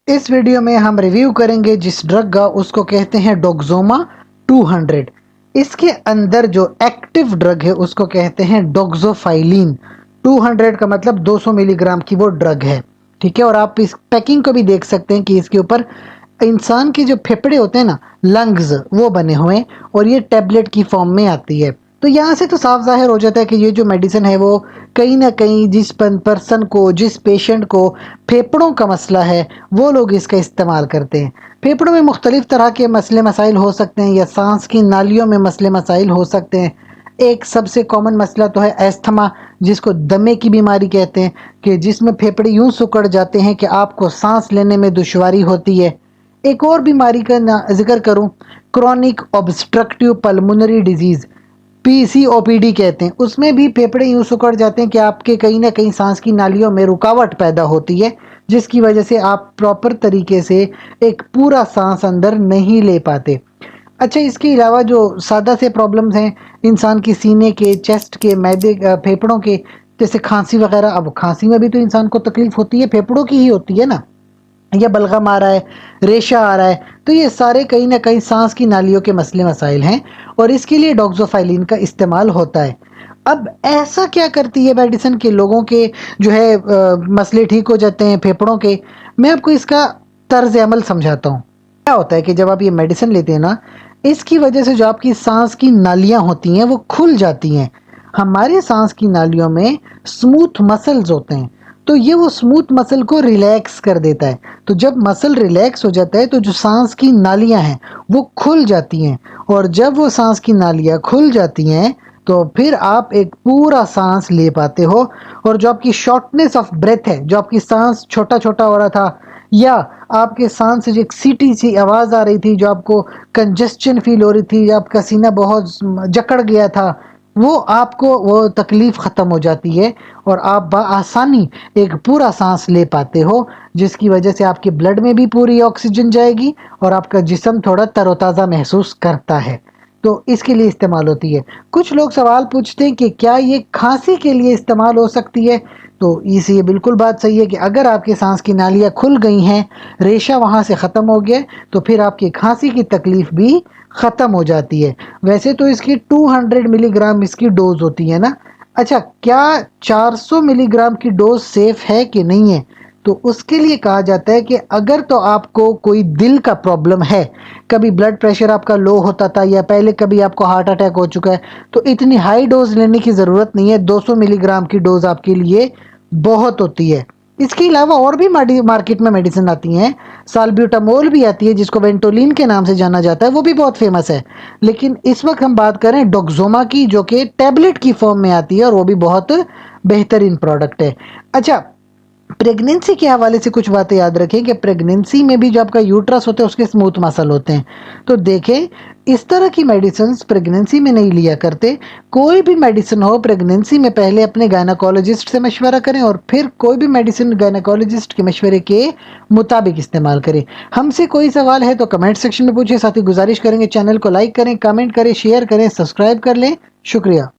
इस वीडियो में हम रिव्यू करेंगे जिस ड्रग का, उसको कहते हैं डोक्सोमा 200। इसके अंदर जो एक्टिव ड्रग है उसको कहते हैं डोक्सोफाइलिन। 200 का मतलब 200 मिलीग्राम की वो ड्रग है, ठीक है। और आप इस पैकिंग को भी देख सकते हैं कि इसके ऊपर इंसान के जो फेफड़े होते हैं ना, लंग्स, वो बने हुए हैं और ये टैबलेट की फॉर्म में आती है। तो यहाँ से तो साफ जाहिर हो जाता है कि ये जो मेडिसिन है वो कहीं ना कहीं जिस पर्सन को, जिस पेशेंट को फेफड़ों का मसला है, वो लोग इसका इस्तेमाल करते हैं। फेफड़ों में मुख्तलिफ तरह के मसले मसाइल हो सकते हैं या सांस की नालियों में मसले मसाइल हो सकते हैं। एक सबसे कॉमन मसला तो है एस्थमा, जिसको दमे की बीमारी कहते हैं, कि जिसमें फेफड़े यूं सिकुड़ जाते हैं कि आपको सांस लेने में दुश्वारी होती है। एक और बीमारी का जिक्र करूं, chronic obstructive pulmonary disease, PCOPD कहते हैं। उसमें भी फेफड़े यूं सिकुड़ जाते हैं कि आपके कहीं ना कहीं सांस की नालियों में रुकावट पैदा होती है, जिसकी वजह से आप प्रॉपर तरीके से एक पूरा सांस अंदर नहीं ले पाते। अच्छा, इसके अलावा जो सादा से प्रॉब्लम्स हैं इंसान की सीने के, चेस्ट के, मैदे, फेफड़ों के, जैसे खांसी वगैरह। अब खांसी में भी तो इंसान को तकलीफ होती है, फेफड़ों की ही होती है ना, या बलगम आ रहा है, रेशा आ रहा है, तो ये सारे कहीं ना कहीं सांस की नालियों के मसले मसाइल हैं और इसके लिए डोक्सोफाइलिन का इस्तेमाल होता है। अब ऐसा क्या करती है मेडिसिन के लोगों के जो है मसले ठीक हो जाते हैं फेफड़ों के? मैं आपको इसका तर्ज अमल समझाता हूँ। क्या होता है कि जब आप ये मेडिसिन लेते हैं ना, इसकी वजह से जो आपकी सांस की नालियां होती हैं वो खुल जाती हैं। हमारे सांस की नालियों में स्मूथ मसल्स होते हैं, तो ये वो स्मूथ मसल को रिलैक्स कर देता है। तो जब मसल रिलैक्स हो जाता है तो जो सांस की नालियां हैं वो खुल जाती हैं, और जब वो सांस की नालियां खुल जाती हैं तो फिर आप एक पूरा सांस ले पाते हो। और जो आपकी शॉर्टनेस ऑफ ब्रेथ है, जो आपकी सांस छोटा छोटा हो रहा था, या आपके सांस से जो एक सीटी सी आवाज़ आ रही थी, जो आपको कंजेस्शन फील हो रही थी, आपका सीना बहुत जकड़ गया था, वो आपको वो तकलीफ ख़त्म हो जाती है और आप बआसानी एक पूरा सांस ले पाते हो, जिसकी वजह से आपके ब्लड में भी पूरी ऑक्सीजन जाएगी और आपका जिस्म थोड़ा तरोताज़ा महसूस करता है। तो इसके लिए इस्तेमाल होती है। कुछ लोग सवाल पूछते हैं कि क्या ये खांसी के लिए इस्तेमाल हो सकती है? तो इसे ये बिल्कुल बात सही है कि अगर आपकी सांस की नालियाँ खुल गई हैं, रेशा वहाँ से ख़त्म हो गया, तो फिर आपकी खांसी की तकलीफ भी ख़त्म हो जाती है। वैसे तो इसकी 200 मिलीग्राम इसकी डोज होती है ना। अच्छा, क्या 400 मिलीग्राम की डोज सेफ है कि नहीं है? तो उसके लिए कहा जाता है कि अगर तो आपको कोई दिल का प्रॉब्लम है, कभी ब्लड प्रेशर आपका लो होता था या पहले कभी आपको हार्ट अटैक हो चुका है, तो इतनी हाई डोज लेने की ज़रूरत नहीं है। 200 मिलीग्राम की डोज आपके लिए बहुत होती है। इसके अलावा और भी मार्केट में मेडिसिन आती हैं। साल्ब्यूटामोल भी आती है, जिसको वेंटोलिन के नाम से जाना जाता है, वो भी बहुत फेमस है। लेकिन इस वक्त हम बात करें डोक्सोमा की, जो कि टैबलेट की फॉर्म में आती है और वो भी बहुत बेहतरीन प्रोडक्ट है। अच्छा, प्रेगनेंसी के हवाले से कुछ बातें याद रखें कि प्रेगनेंसी में भी जो आपका यूट्रस होता है उसके स्मूथ मसल होते हैं। तो देखें, इस तरह की मेडिसिन प्रेगनेंसी में नहीं लिया करते। कोई भी मेडिसिन हो, प्रेगनेंसी में पहले अपने गायनाकोलॉजिस्ट से मशवरा करें और फिर कोई भी मेडिसिन गायनाकोलॉजिस्ट के मशवरे के मुताबिक इस्तेमाल करें। हमसे कोई सवाल है तो कमेंट सेक्शन में पूछें। साथ ही गुजारिश करेंगे चैनल को लाइक करें, कमेंट करें, शेयर करें, सब्सक्राइब कर लें। शुक्रिया।